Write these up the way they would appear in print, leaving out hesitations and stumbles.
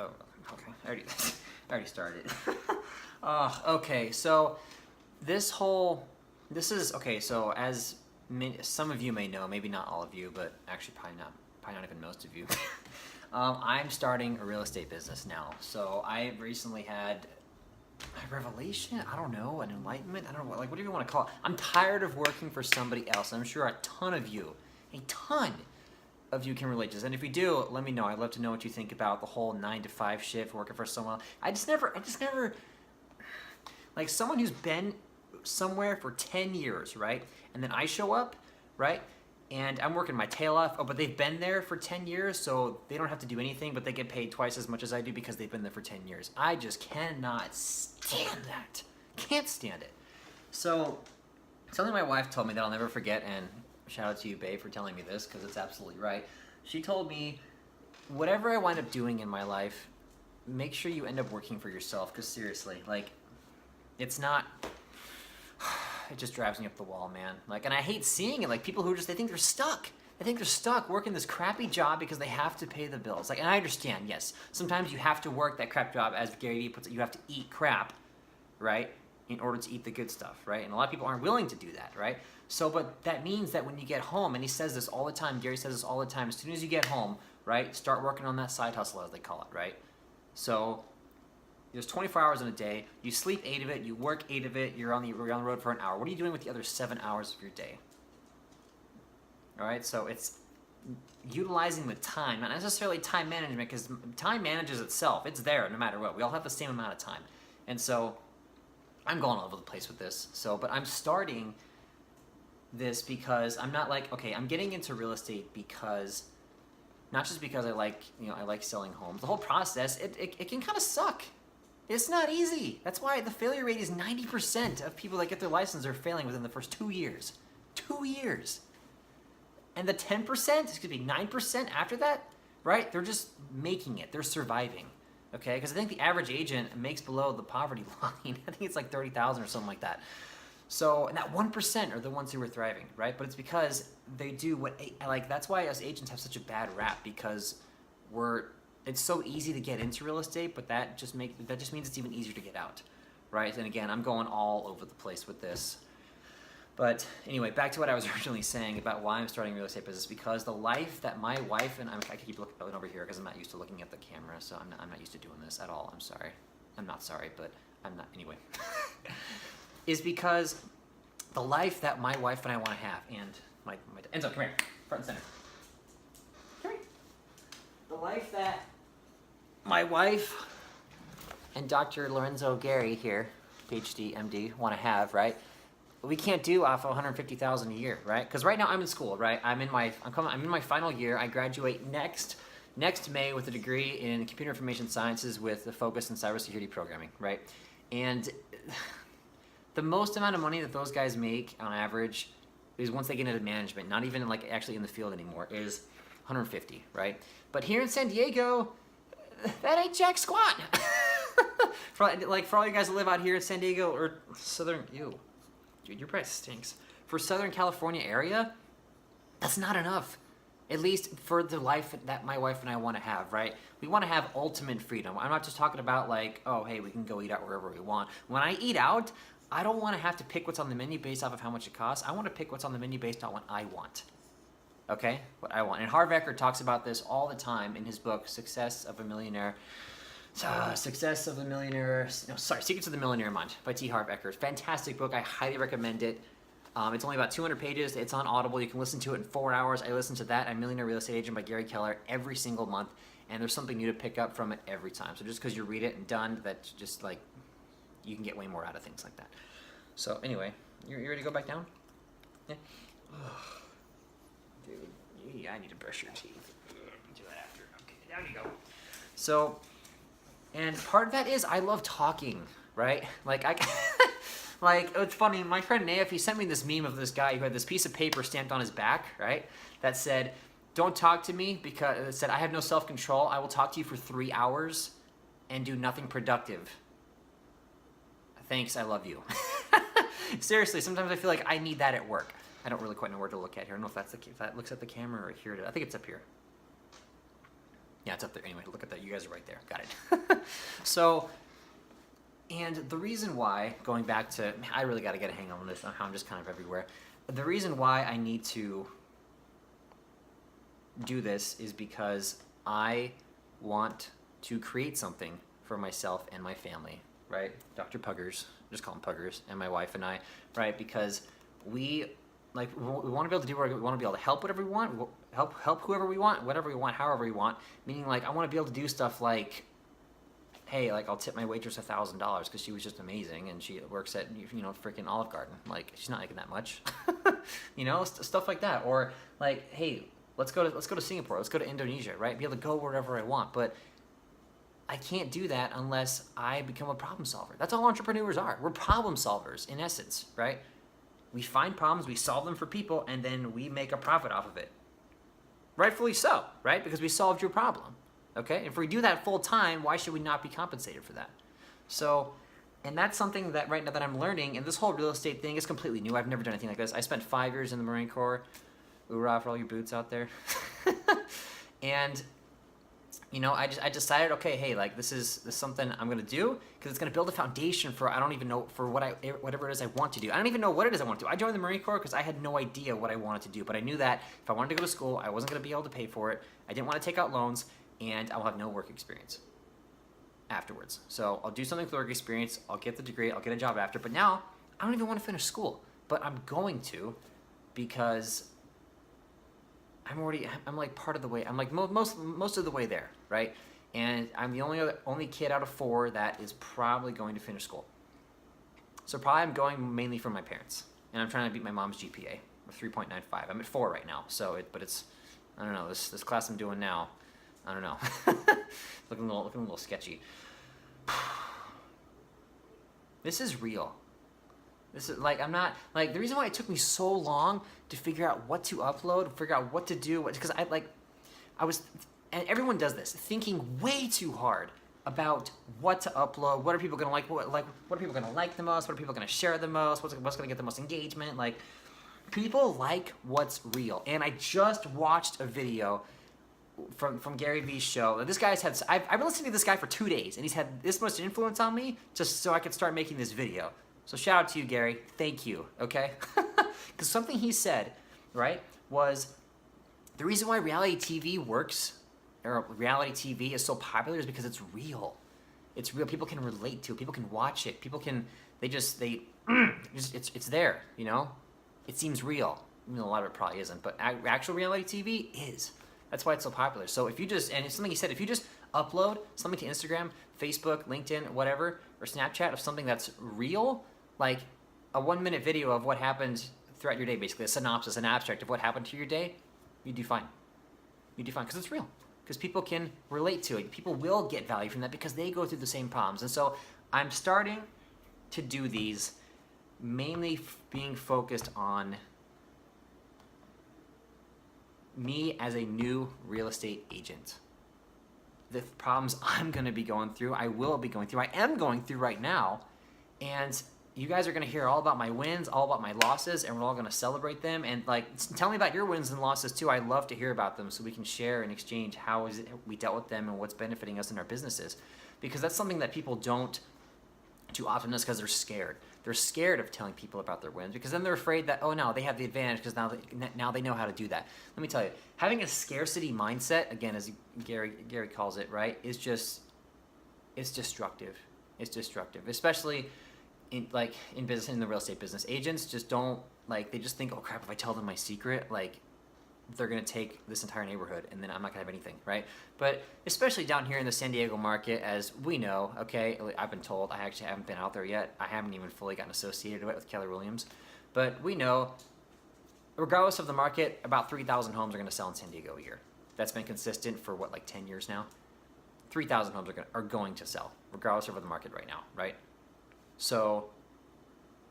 Oh, okay. I already started. Okay. So okay. So as some of you may know, maybe not all of you, but actually probably not even most of you. I'm starting a real estate business now. So I recently had a revelation, I don't know, an enlightenment, I don't know, like whatever you want to call it. I'm tired of working for somebody else. I'm sure a ton of you can relate to this. And if you do, let me know. I'd love to know what you think about the whole 9 to 5 shift, working for someone else. I just never, like someone who's been somewhere for 10 years, right? And then I show up, right? And I'm working my tail off. Oh, but they've been there for 10 years, so they don't have to do anything, but they get paid twice as much as I do because they've been there for 10 years. I just cannot stand that. Can't stand it. So, something my wife told me that I'll never forget, and shout out to you, babe, for telling me this, because it's absolutely right. She told me, whatever I wind up doing in my life, make sure you end up working for yourself, because seriously, like, it's not... It just drives me up the wall, man. Like, and I hate seeing it. Like, people who they think they're stuck. They think they're stuck working this crappy job because they have to pay the bills. Like, and I understand, yes, sometimes you have to work that crap job, as Gary Vee puts it, you have to eat crap, right, in order to eat the good stuff, right? And a lot of people aren't willing to do that, right? So, but that means that when you get home, and he says this all the time, Gary says this all the time, as soon as you get home, right, start working on that side hustle, as they call it, right? So, there's 24 hours in a day. You sleep 8 of it. You work 8 of it. You're on the road for an hour. What are you doing with the other 7 hours of your day? All right, so it's utilizing the time, not necessarily time management, because time manages itself. It's there no matter what. We all have the same amount of time. And so I'm going all over the place with this. So, but I'm starting this because I'm not like, okay, I'm getting into real estate because, not just because I like selling homes. The whole process, it can kind of suck. It's not easy. That's why the failure rate is 90% of people that get their license are failing within the first 2 years. 2 years. And the 10%, it's going to be 9% after that, right? They're just making it. They're surviving, okay? Because I think the average agent makes below the poverty line. I think it's like $30,000 or something like that. So, and that 1% are the ones who are thriving, right? But it's because they do what, like, that's why us agents have such a bad rap, because it's so easy to get into real estate, but that just means it's even easier to get out, right? And again, I'm going all over the place with this. But anyway, back to what I was originally saying about why I'm starting a real estate business, because the life that my wife and I keep looking over here because I'm not used to looking at the camera, so I'm not used to doing this at all. I'm sorry. I'm not sorry, but I'm not anyway. Is because the life that my wife and I want to have, and my Enzo, come here, front and center. Come here. The life that my wife and Dr. Lorenzo Gary here, PhD, MD, want to have, right? We can't do off of $150,000 a year, right? Because right now I'm in school, right? I'm in my final year. I graduate next May with a degree in computer information sciences with a focus in cybersecurity programming, right? And the most amount of money that those guys make on average is, once they get into management, not even like actually in the field anymore, is $150,000, right? But here in San Diego, that ain't jack squat. for all you guys that live out here in San Diego or Southern, dude, your price stinks. For Southern California area, that's not enough. At least for the life that my wife and I want to have, right? We want to have ultimate freedom. I'm not just talking about like, oh, hey, we can go eat out wherever we want. When I eat out, I don't want to have to pick what's on the menu based off of how much it costs. I want to pick what's on the menu based on what I want. Okay? What I want. And Harv Eker talks about this all the time in his book, Secrets of the Millionaire Mind by T. Harv Eker. Fantastic book. I highly recommend it. It's only about 200 pages. It's on Audible. You can listen to it in 4 hours. I listen to that, A Millionaire Real Estate Agent by Gary Keller, every single month. And there's something new to pick up from it every time. So just because you read it and done, that just like, you can get way more out of things like that. So anyway, you ready to go back down? Yeah. Dude, I need to brush your teeth. Do that after. Okay, down you go. So, and part of that is I love talking, right? Like it's funny. My friend Naif, he sent me this meme of this guy who had this piece of paper stamped on his back, right? That said, "Don't talk to me because," it said, "I have no self-control. I will talk to you for 3 hours and do nothing productive. Thanks, I love you." Seriously, sometimes I feel like I need that at work. I don't really quite know where to look at here. I don't know if that looks at the camera or here. I think it's up here. Yeah, it's up there. Anyway, look at that. You guys are right there. Got it. So, and the reason why, going back to, I really got to get a hang on this, on how I'm just kind of everywhere. The reason why I need to do this is because I want to create something for myself and my family, right? Dr. Puggers, just call him Puggers, and my wife and I, right? Because we want to be able to do whatever we want to be able to help whatever we want, help whoever we want, whatever we want, however we want. Meaning, like, I want to be able to do stuff like, hey, like, I'll tip my waitress $1,000 because she was just amazing and she works at, freaking Olive Garden. Like, she's not making that much, stuff like that. Or like, hey, let's go to Singapore, let's go to Indonesia, right? Be able to go wherever I want. But I can't do that unless I become a problem solver. That's all entrepreneurs are. We're problem solvers in essence, right? We find problems, we solve them for people, and then we make a profit off of it. Rightfully so, right? Because we solved your problem, okay? If we do that full time, why should we not be compensated for that? So, and that's something that right now that I'm learning, and this whole real estate thing is completely new. I've never done anything like this. I spent 5 years in the Marine Corps. Hoorah for all your boots out there. And I decided, okay, hey, like, this is something I'm gonna do because it's gonna build a foundation for, I don't even know, for whatever it is I want to do. I don't even know what it is I want to do. I joined the Marine Corps because I had no idea what I wanted to do, but I knew that if I wanted to go to school, I wasn't gonna be able to pay for it. I didn't want to take out loans, and I'll have no work experience afterwards. So I'll do something with work experience. I'll get the degree. I'll get a job after. But now I don't even want to finish school, but I'm going to because I'm like part of the way. I'm like most of the way there, right? And I'm the only kid out of 4 that is probably going to finish school. So probably I'm going mainly for my parents, and I'm trying to beat my mom's GPA of 3.95. I'm at 4 right now, but it's, I don't know, this class I'm doing now, I don't know, looking a little sketchy. This is real. This is like, I'm not, like, the reason why it took me so long to figure out what to upload, figure out what to do, because and everyone does this, thinking way too hard about what to upload, what are people gonna like, what are people gonna like the most, what are people gonna share the most, what's gonna get the most engagement. Like, people like what's real. And I just watched a video from Gary Vee's show. This guy's had, I've been listening to this guy for 2 days, and he's had this much influence on me just so I could start making this video. So shout out to you, Gary. Thank you, okay? Because something he said, right, was the reason why reality TV works, or reality TV is so popular, is because it's real. It's real. People can relate to it. People can watch it. People can, it's there, It seems real. A lot of it probably isn't, but actual reality TV is. That's why it's so popular. So if you just, and it's something he said, if you just upload something to Instagram, Facebook, LinkedIn, whatever, or Snapchat of something that's real, like a 1-minute video of what happened throughout your day, basically a synopsis, an abstract of what happened to your day, you do fine. You do fine, because it's real. Because people can relate to it. People will get value from that because they go through the same problems. And so I'm starting to do these mainly being focused on me as a new real estate agent. The problems I'm going to be going through, I will be going through, I am going through right now, and you guys are going to hear all about my wins, all about my losses, and we're all going to celebrate them. And like, tell me about your wins and losses too. I love to hear about them so we can share and exchange how we dealt with them and what's benefiting us in our businesses, because that's something that people don't do often, is because they're scared. They're scared of telling people about their wins because then they're afraid that, oh no, they have the advantage because now they know how to do that. Let me tell you, having a scarcity mindset, again, as Gary calls it, right, is just, it's destructive. It's destructive, especially in business, in the real estate business. Agents just don't, they just think, oh crap, if I tell them my secret, they're going to take this entire neighborhood and then I'm not going to have anything, right? But especially down here in the San Diego market, as we know, okay, I've been told, I actually haven't been out there yet. I haven't even fully gotten associated with Keller Williams. But we know, regardless of the market, about 3,000 homes are going to sell in San Diego a year. That's been consistent for 10 years now? 3,000 homes are going to sell, regardless of the market right now, right? So,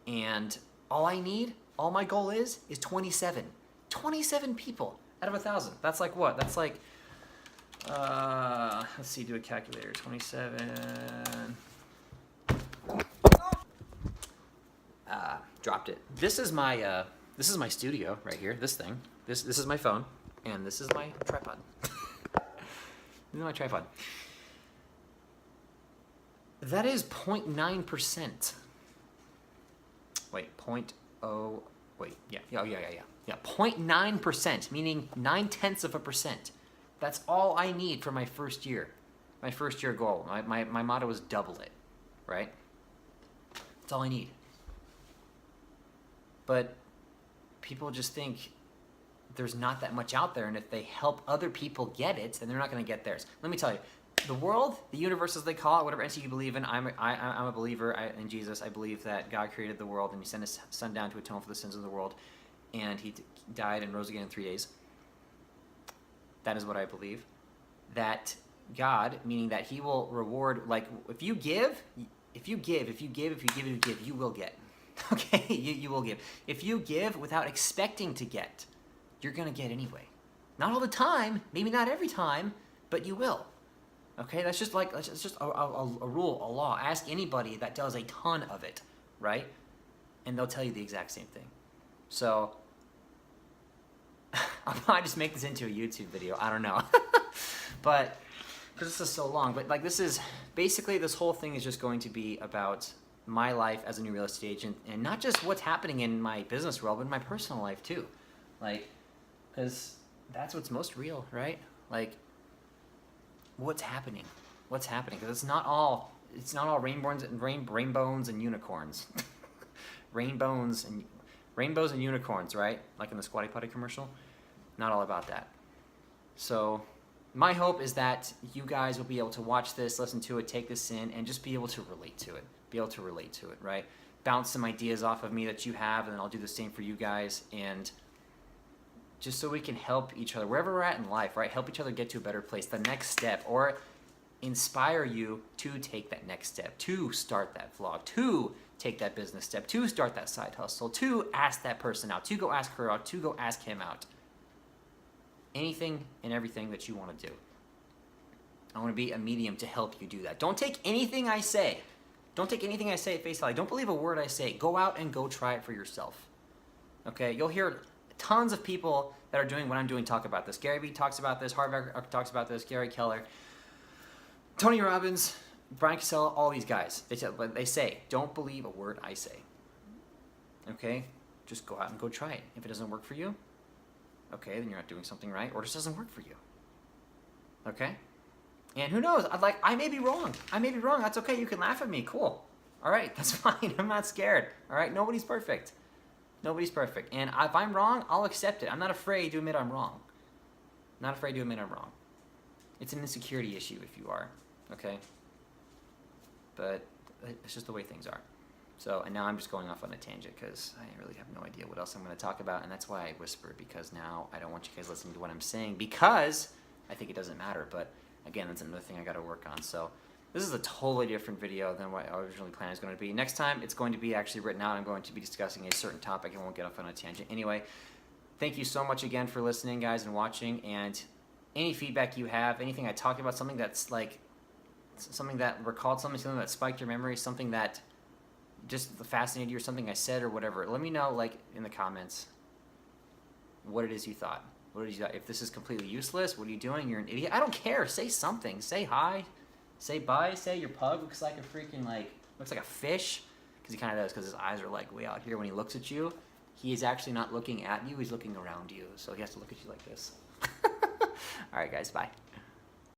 and all my goal is 27. 27 people out of 1,000. That's like what? That's like, let's see, do a calculator. 27. Dropped it. This is my studio right here. This thing. This is my phone, and this is my tripod. This is my tripod. That is 0.9%. Wait, 0.0, wait, yeah, 0.9%, meaning 0.9%. That's all I need for my first year. My first year goal. My motto is double it, right? That's all I need. But people just think there's not that much out there, and if they help other people get it, then they're not going to get theirs. Let me tell you, the world, the universe as they call it, whatever entity you believe in, I'm a believer in Jesus. I believe that God created the world, and he sent his son down to atone for the sins of the world, and he died and rose again in 3 days. That is what I believe. That God, meaning that he will reward, like if you give, you will get. Okay, you will give. If you give without expecting to get, you're going to get anyway. Not all the time, maybe not every time, but you will. Okay, that's just a rule, a law. Ask anybody that does a ton of it, right? And they'll tell you the exact same thing. So, I'll probably just make this into a YouTube video. I don't know. But, because this is so long. But, like, this is, basically, this whole thing is just going to be about my life as a new real estate agent. And not just what's happening in my business world, but in my personal life, too. Like, because that's what's most real, right? Like, what's happening? What's happening? Because it's not all rainbows and unicorns. Rainbows and unicorns, right? Like in the Squatty Potty commercial. Not all about that. So my hope is that you guys will be able to watch this, listen to it, take this in, and just be able to relate to it. Be able to relate to it, right? Bounce some ideas off of me that you have, and then I'll do the same for you guys. And just so we can help each other, wherever we're at in life, right? Help each other get to a better place, the next step, or inspire you to take that next step, to start that vlog, to take that business step, to start that side hustle, to ask that person out, to go ask her out, to go ask him out. Anything and everything that you want to do. I want to be a medium to help you do that. Don't take anything I say. Don't take anything I say at face value. Don't believe a word I say. Go out and go try it for yourself. Okay? You'll hear tons of people that are doing what I'm doing talk about this. Gary Vee talks about this. Harvard talks about this. Gary Keller. Tony Robbins. Brian Casella. All these guys. They say, don't believe a word I say. Okay? Just go out and go try it. If it doesn't work for you, okay, then you're not doing something right, or it just doesn't work for you. Okay? And who knows? I may be wrong. That's okay. You can laugh at me. Cool. All right. That's fine. I'm not scared. All right? Nobody's perfect. Nobody's perfect. And if I'm wrong, I'll accept it. I'm not afraid to admit I'm wrong. Not afraid to admit I'm wrong. It's an insecurity issue if you are. Okay? But it's just the way things are. So, and now I'm just going off on a tangent because I really have no idea what else I'm going to talk about. And that's why I whisper, because now I don't want you guys listening to what I'm saying, because I think it doesn't matter. But again, that's another thing I got to work on. So this is a totally different video than what I originally planned it was going to be. Next time, it's going to be actually written out. I'm going to be discussing a certain topic. I won't get off on a tangent. Anyway, thank you so much again for listening, guys, and watching. And any feedback you have, anything I talk about, something that's like, something that recalled something that spiked your memory, something that just fascinated you, or something I said or whatever, let me know, like, in the comments what it is you thought. What did you thought? If this is completely useless, what are you doing? You're an idiot. I don't care. Say something. Say hi. Say bye. Say your pug looks like a freaking, like, looks like a fish. Because he kind of does, because his eyes are, like, way out here when he looks at you. He is actually not looking at you. He's looking around you. So he has to look at you like this. All right, guys. Bye.